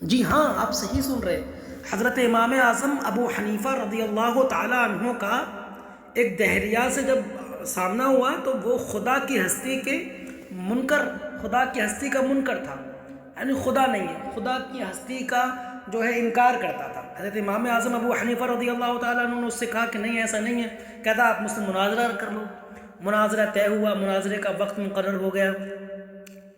جی ہاں، آپ صحیح سن رہے ہیں۔ حضرت امام اعظم ابو حنیفہ رضی اللہ تعالیٰ عنہ کا ایک دہریہ سے جب سامنا ہوا تو وہ خدا کی ہستی کے منکر، خدا کی ہستی کا منکر تھا، یعنی خدا نہیں ہے، خدا کی ہستی کا جو ہے انکار کرتا تھا۔ حضرت امام اعظم ابو حنیفہ رضی اللہ تعالیٰ عنہ نے اس سے کہا کہ نہیں، ایسا نہیں ہے، کہتا آپ مجھ سے مناظرہ کر لو۔ مناظرہ طے ہوا، مناظرے کا وقت مقرر ہو گیا۔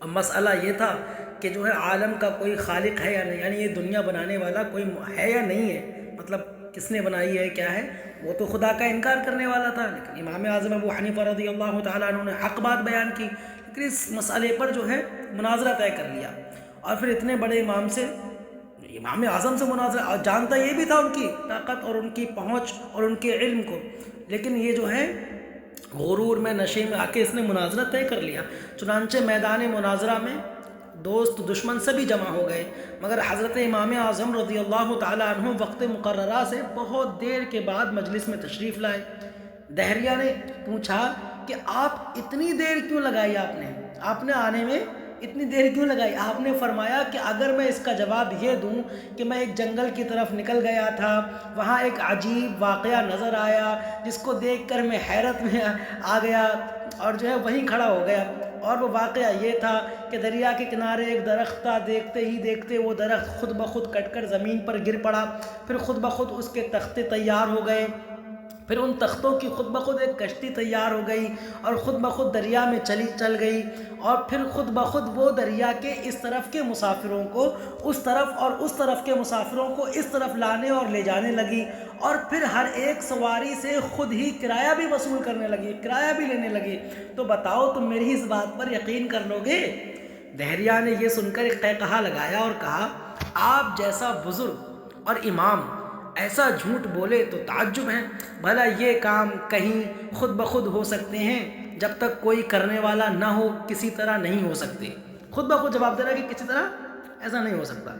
اب مسئلہ یہ تھا کہ جو ہے عالم کا کوئی خالق ہے یا نہیں، یعنی یہ دنیا بنانے والا کوئی ہے یا نہیں ہے، مطلب کس نے بنائی ہے، کیا ہے، وہ تو خدا کا انکار کرنے والا تھا۔ لیکن امام اعظم ابو حنیفہ رضی اللہ تعالیٰ عنہ نے حق بات بیان کی، لیکن اس مسئلے پر جو ہے مناظرہ طے کر لیا۔ اور پھر اتنے بڑے امام سے، امام اعظم سے مناظرہ، اور جانتا یہ بھی تھا ان کی طاقت اور ان کی پہنچ اور ان کے علم کو، لیکن یہ جو ہے غرور میں، نشے میں آ کے اس نے مناظرہ طے کر لیا۔ چنانچہ میدان مناظرہ میں دوست دشمن سبھی جمع ہو گئے، مگر حضرت امام اعظم رضی اللہ تعالیٰ عنہ وقت مقررہ سے بہت دیر کے بعد مجلس میں تشریف لائے۔ دہریہ نے پوچھا کہ آپ اتنی دیر کیوں لگائی، آپ نے آنے میں اتنی دیر کیوں لگائی؟ آپ نے فرمایا کہ اگر میں اس کا جواب یہ دوں کہ میں ایک جنگل کی طرف نکل گیا تھا، وہاں ایک عجیب واقعہ نظر آیا جس کو دیکھ کر میں حیرت میں آ گیا اور جو ہے وہیں کھڑا ہو گیا، اور وہ واقعہ یہ تھا کہ دریا کے کنارے ایک درخت تھا، دیکھتے ہی دیکھتے وہ درخت خود بخود کٹ کر زمین پر گر پڑا، پھر خود بخود اس کے تختے تیار ہو گئے، پھر ان تختوں کی خود بخود ایک کشتی تیار ہو گئی اور خود بخود دریا میں چل گئی، اور پھر خود بخود وہ دریا کے اس طرف کے مسافروں کو اس طرف اور اس طرف کے مسافروں کو اس طرف لانے اور لے جانے لگی، اور پھر ہر ایک سواری سے خود ہی کرایہ بھی وصول کرنے لگی، کرایہ بھی لینے لگی۔ تو بتاؤ تم میری اس بات پر یقین کر لو گے؟ دہریہ نے یہ سن کر ایک قہقہا لگایا اور کہا، آپ جیسا بزرگ اور امام ایسا جھوٹ بولے تو تعجب ہے، بھلا یہ کام کہیں خود بخود ہو سکتے ہیں؟ جب تک کوئی کرنے والا نہ ہو کسی طرح نہیں ہو سکتے۔ خود بخود جواب دے رہا ہے کہ کسی طرح ایسا نہیں ہو سکتا۔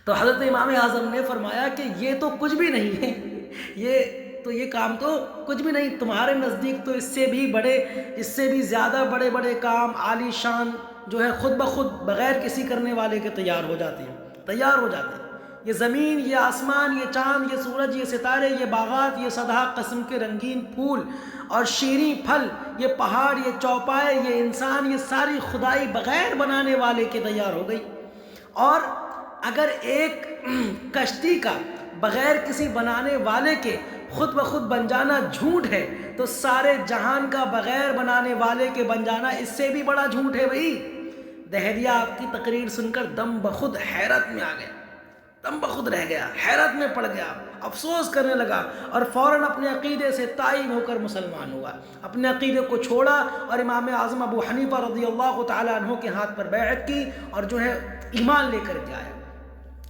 تو حضرت امام اعظم نے فرمایا کہ یہ تو کچھ بھی نہیں ہے، یہ کام تو کچھ بھی نہیں، تمہارے نزدیک تو اس سے بھی بڑے، اس سے بھی زیادہ بڑے بڑے کام عالی شان جو ہے خود بخود بغیر کسی کرنے والے کے تیار ہو جاتے ہیں۔ یہ زمین، یہ آسمان، یہ چاند، یہ سورج، یہ ستارے، یہ باغات، یہ صدہا قسم کے رنگین پھول اور شیریں پھل، یہ پہاڑ، یہ چوپائے، یہ انسان، یہ ساری خدائی بغیر بنانے والے کے تیار ہو گئی۔ اور اگر ایک کشتی کا بغیر کسی بنانے والے کے خود بخود بن جانا جھوٹ ہے، تو سارے جہان کا بغیر بنانے والے کے بن جانا اس سے بھی بڑا جھوٹ ہے بھائی۔ دہریہ آپ کی تقریر سن کر دم بخود حیرت میں آ گیا، دم بخود رہ گیا، حیرت میں پڑ گیا، افسوس کرنے لگا، اور فوراً اپنے عقیدے سے تائب ہو کر مسلمان ہوا، اپنے عقیدے کو چھوڑا اور امام اعظم ابو حنیفہ رضی اللہ تعالیٰ عنہ کے ہاتھ پر بیعت کی اور جو ہے ایمان لے کر کے آیا۔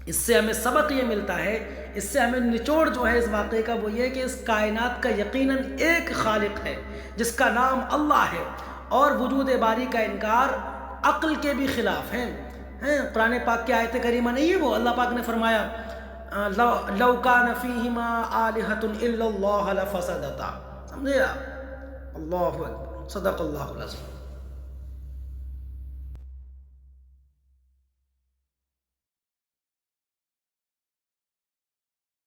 اس سے ہمیں سبق یہ ملتا ہے، اس سے ہمیں نچوڑ جو ہے اس واقعے کا وہ یہ کہ اس کائنات کا یقیناً ایک خالق ہے جس کا نام اللہ ہے، اور وجود باری کا انکار عقل کے بھی خلاف ہے۔ قرآن پاک کی آیت کریمہ نہیں ہے وہ، اللہ پاک نے فرمایا لو کان فیہما آلہۃ الا اللہ لفسدتا، سمجھے آپ؟ اللہ اکبر، صدق اللہ العظیم۔